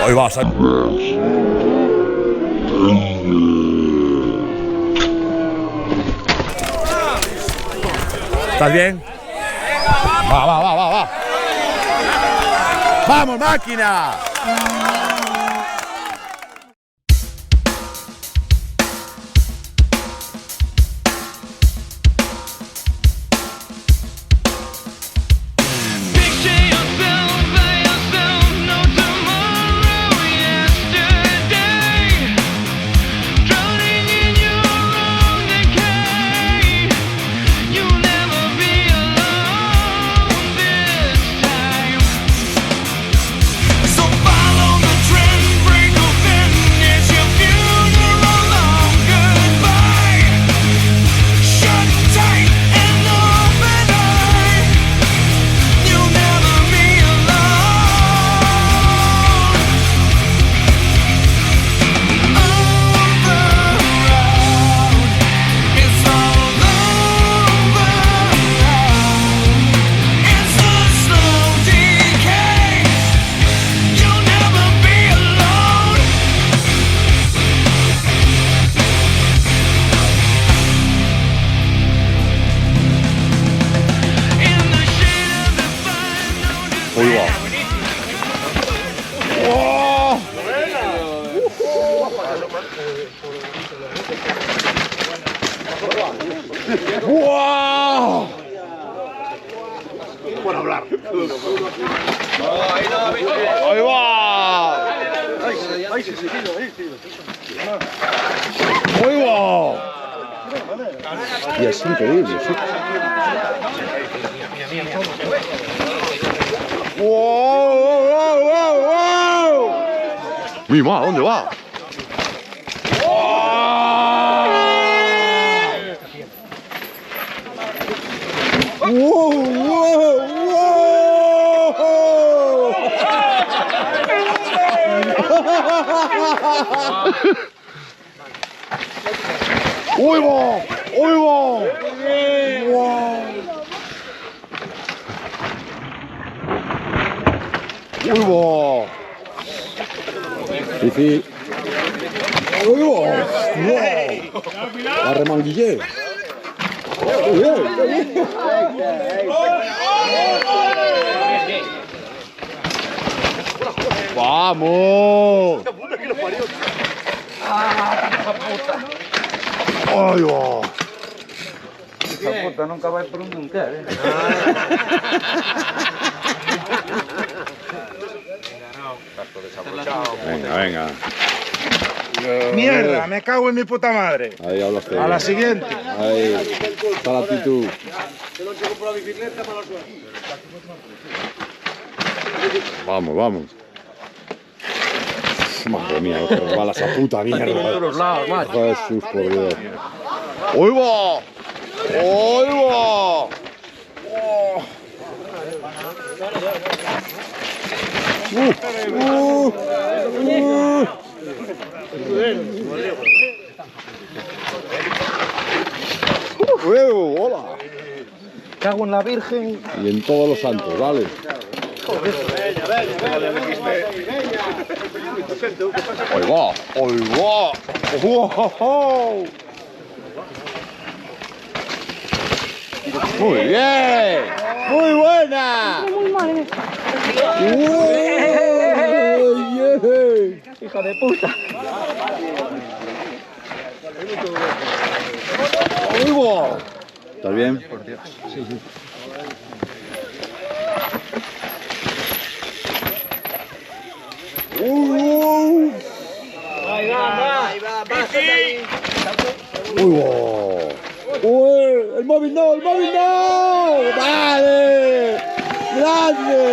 Ahí vas. ¿Estás bien? Va. ¡Vamos, máquina! Uy, va. ¡Wow! Por hablar. Ahí va. Ahí va. Y es increíble, sí. ¡Wow! Mi ma, ¿dónde va? ¡Uy, va! ¡Uy, va! ¡Uy, va! Sí. ¡Uy, va! ¡La remanguillé! ¡Vamos! ¡Ay, va! Esa puta nunca va a ir por un búnker, ¿eh? Venga. ¡Mierda! Me cago en mi puta madre. Ahí hablaste. A la siguiente. Ahí está la actitud. Vamos. Madre mía, que resbala esa puta mierda. Jesús, por Dios. ¡Uy, va! ¡Hola! Cago en la Virgen. Y en todos los santos, ¿vale? ¡Ahí va! ¡Wow! ¡Muy bien! ¡Muy buena! ¡Hija de puta! ¡Muy bueno! ¿Estás bien? Por Dios. Sí. Ahí va. ¡El móvil no! ¡Vale! ¡Grande!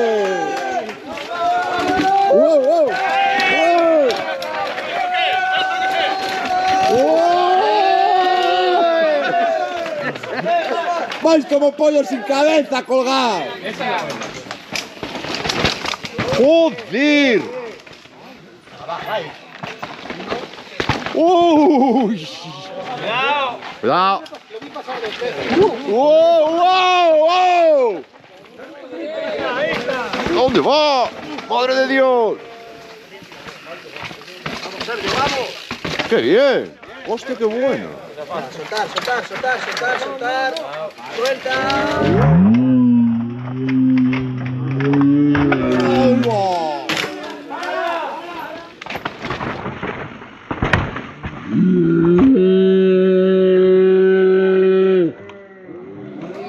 ¡Vais como pollos sin cabeza, colgados! ¡Joder! ¡Uy! ¡Cuidado! ¡Wow! ¿Dónde va? ¡Madre de Dios! Sergio, vamos. ¡Qué bien! ¡Hostia, qué bueno! Soltar. Suelta.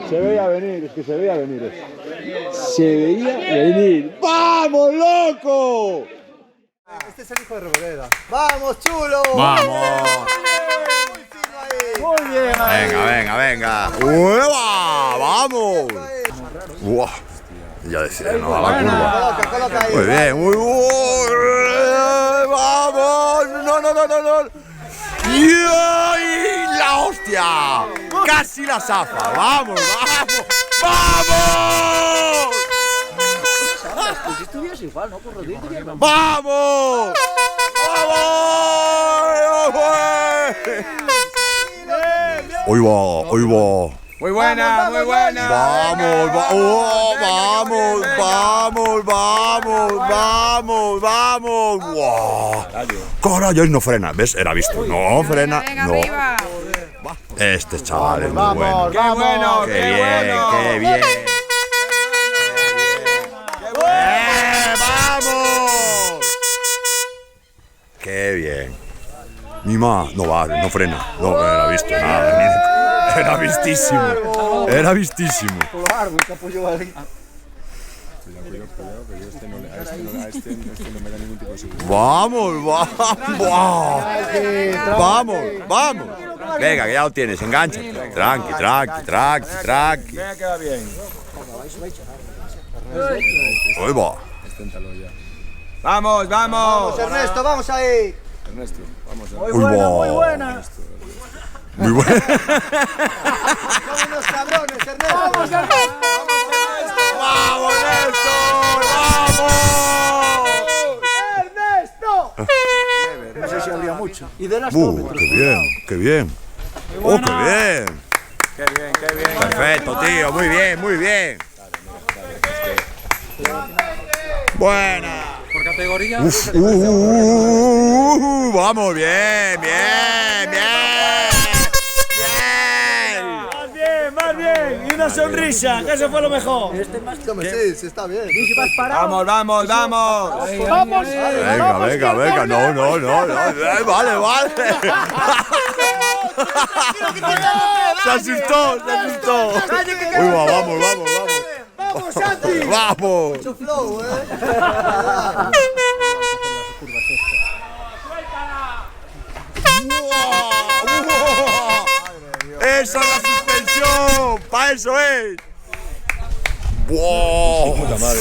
Se veía venir, es que se veía venir eso. Se veía venir. ¡Vamos, loco! Este es el hijo de Reboleda. ¡Vamos, chulo! ¡Vamos! Muy fino ahí. Muy bien Venga. ¡Ueva! ¡Vamos! ¡Uah! Ya decía, no va la curva. Coloca ahí. Muy bien, muy bien. ¡Vamos! ¡No! ¡Y la hostia! ¡Casi la zafa! ¡Vamos! Pues si estuvieras igual, ¿no? Por rodillas. ¡Vamos! Hoy va. Muy buena. Vamos. ¡Wow! Caray, no frena, ¿ves? Era visto. No frena. Venga, No. arriba. Este chaval es muy bueno. ¡Qué bueno! ¡Qué bien! ¡Vamos! ¡Qué bien! Mima, no va, no frena. No era visto nada. Era vistísimo. Claro, el capullo ahí. Vamos. Venga, que ya lo tienes, engánchate. Tranqui. Venga, que va bien. Ahí va. Vamos. Vamos, Ernesto, vamos ahí. Muy buena. Son unos cabrones, Ernesto. Vamos, ¡Vamos, Néstor! Ernesto. No sé si habría mucho. Y de las ¡Qué bien! ¡Oh, qué bien! Qué bien. Perfecto, tío, muy bien. Buena. Por categoría. Vamos, bien. Más bien, y una sonrisa, que eso fue lo mejor. Sí, está bien. Vamos. Vamos. Venga, no. Vale. Se asustó. Uy, vamos. Vamos, Santi. Vamos. Mucho flow, ¡Esa es la suspensión! ¡Pa' eso es! ¡Wow! ¡Puta madre!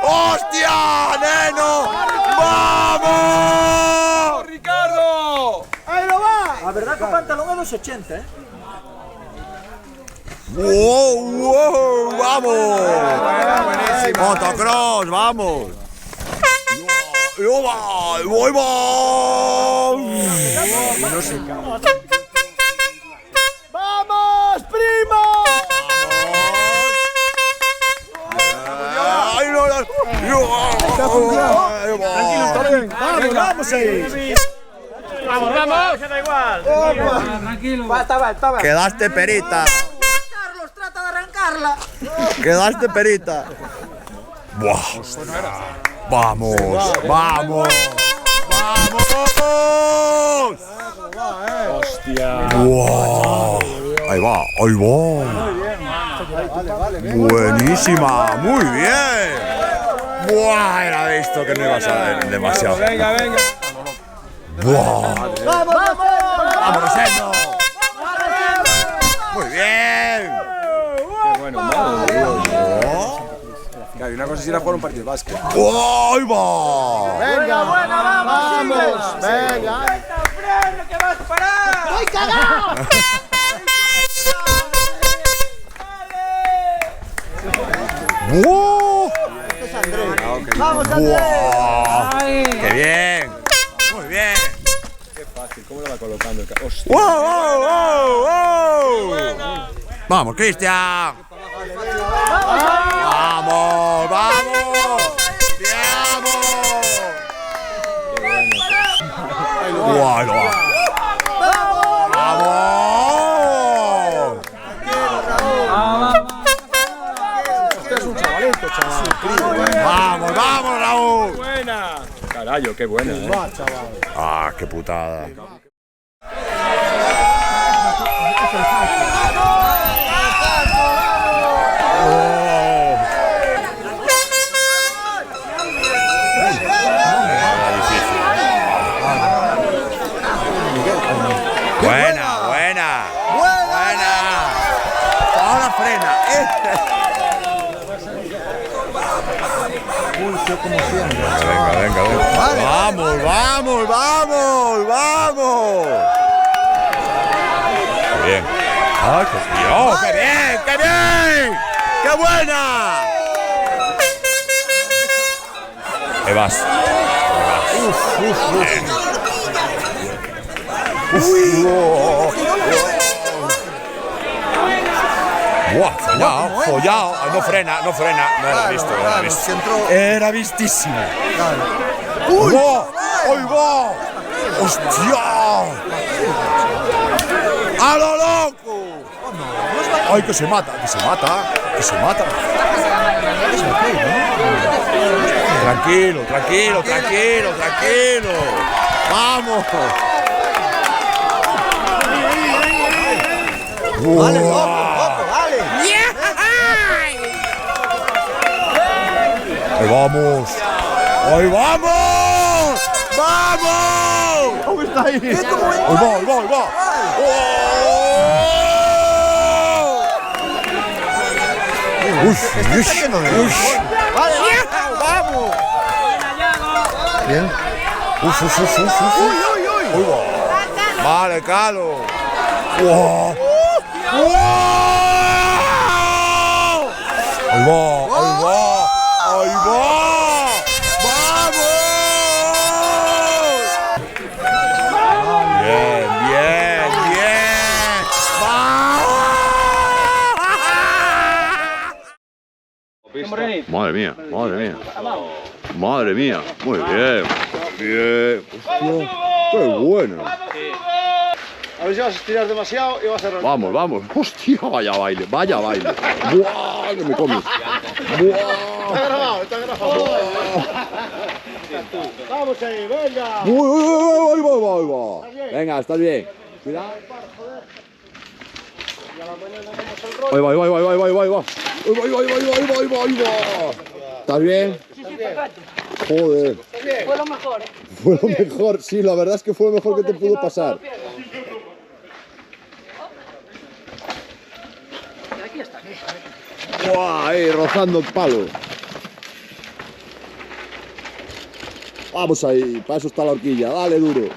¡Hostia, neno! ¡Vamos! ¡Ricardo! ¡Ahí lo va! La verdad que pantalón a 2,80, ¿eh? ¡Wow! ¡Vamos! ¡Motocross! ¡Vamos! ¡Voy! ¡Vamos, primo! Tranquilo, está bien. Vamos ahí. Vamos, que da igual. ¡Quedaste perita! Carlos, trata de arrancarla. ¡Quedaste perita! ¡Buah! ¡Vamos! ¡Wow! Ahí va. Buenísima, muy bien. ¡Buah! Era visto que no ibas a ver demasiado. Venga. ¡Buah! ¡Vamos! ¡Vamos, Rosendo! ¡Muy bien! Claro, y una cosa es ir a jugar un partido de básquet. ¡Ahí va! Venga, vamos. Venga. ¡Que vas a parar! ¡Voy cagado! ¡Wow! ¡Vamos, Andrés! ¡Qué bien! ¡Muy bien! ¿Cómo lo va colocando el carro? ¡Wow! ¡Vamos, Cristian! ¡Vamos! ¡Vamos! ¡Guau! ¡Lo va! ¡Vamos! Usted es un chavalito, chaval. ¡Vamos, vamos, Raúl! Buena. Carayo, qué buena, Va, chaval. ¡Ah, qué putada! Buena, buena. Buena. Ahora frena. Venga, venga, venga. Vamos, vamos, vamos, vamos. Qué bien. ¡Ay, qué bien! ¡Qué bien! ¡Qué bien! ¡Qué buena! Evas. ¡Buah! Follado, follado. Ay, no frena, no frena. No era visto, no era visto. Era vistísimo. ¡Uy! ¡Uy, va! ¡Hostia! ¡A lo loco! ¡Ay, que se mata! ¡Que se mata! ¡Que se mata! Tranquilo, tranquilo, tranquilo, tranquilo. ¡Vamos! Vale, poco, vale. ¡Ahí vamos! ¡Ahí vamos! ¡Vamos! ¿Cómo está ahí? ¡Ahí va, ahí va, ahí va! ¡Oh! ¡Uy! ¡Uy! ¡Uy! Vale, vamos. Bien. ¡Uf, uf, uf, uf! ¡Uy, uy, uy! ¡Uy, va! ¡Vale, Calo! ¡Wow! ¡Wow! ¡Ahí va! ¡Ahí va! ¡Ahí va! ¡Vamos! Bien, bien, bien. ¡Vamos! Madre mía, madre mía. Madre mía, muy bien. Bien. Hostia, qué buena. A ver si vas a estirar demasiado y vas a arrancar. Vamos, vamos. Hostia, vaya baile, vaya baile. ¡Buah! Que me come. ¡Buah! Está grabado, está grabado. Vamos ahí, venga. ¡Uy, uy, uy, uy, uy, uy, uy! Venga, estás bien. Cuidado. Ahí va, ahí va, ahí va, ahí va, ahí va, ahí va. Ahí va, ahí va, ahí va, ahí va, ahí va, ahí va. ¿Estás bien? Sí, perfecto. Joder. Fue lo mejor, ¿eh? Fue lo mejor, sí, la verdad es que fue lo mejor que te pudo pasar. Aquí está. ¡Buah! Ahí, rozando el palo. Vamos ahí, para eso está la horquilla, dale duro.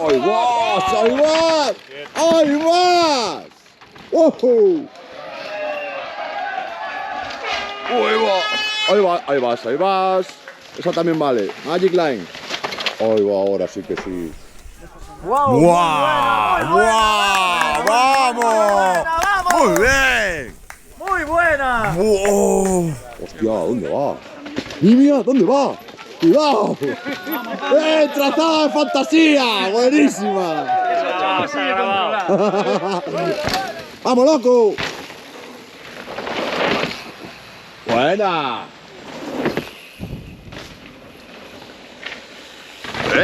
¡Ahí vas! ¡Ahí vas! ¡Ahí vas! ¡Wow! ¡Ahí va! Ahí va, ahí vas, ahí vas. Esa también vale. Magic Line. Ahí va, ahora sí que sí. Wow, ¡Guau! ¡Guau! ¡Vamos! ¡Muy bien! muy buena. ¡Wow! ¡Hostia! ¿Dónde va? ¡Mimia! ¿Dónde va? ¡Cuidado! ¡Trazada de fantasía! ¡Buenísima! ¡Vamos, loco! ¡Buena!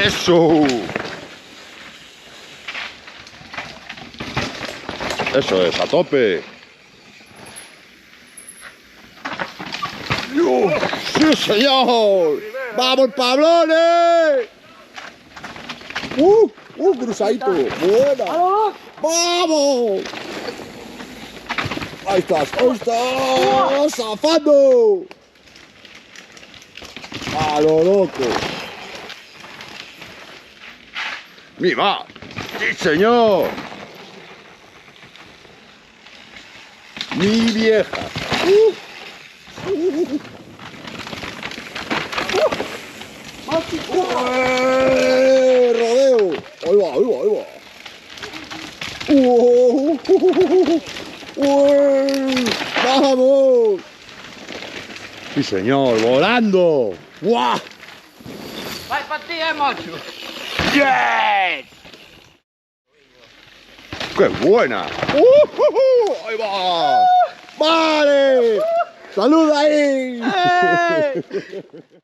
¡Eso! Eso es, a tope. ¡Sí, señor! ¡Vamos, Pablones! Cruzadito. ¡Buena! ¡Vamos! ¡Ahí estás! ¡Ahí estás! ¡Zafando! ¡A lo loco! ¡Mima! ¡Sí, señor! ¡Mi vieja! ¡Rodeo! ¡Ahí va, ahí va, ahí va! ¡Vamos! ¡Sí, señor! ¡Volando! ¡Guau! Vai para ti, macho. ¡Yes! ¡Qué buena! ¡Ahí va! ¡Vale! ¡Saluda ahí!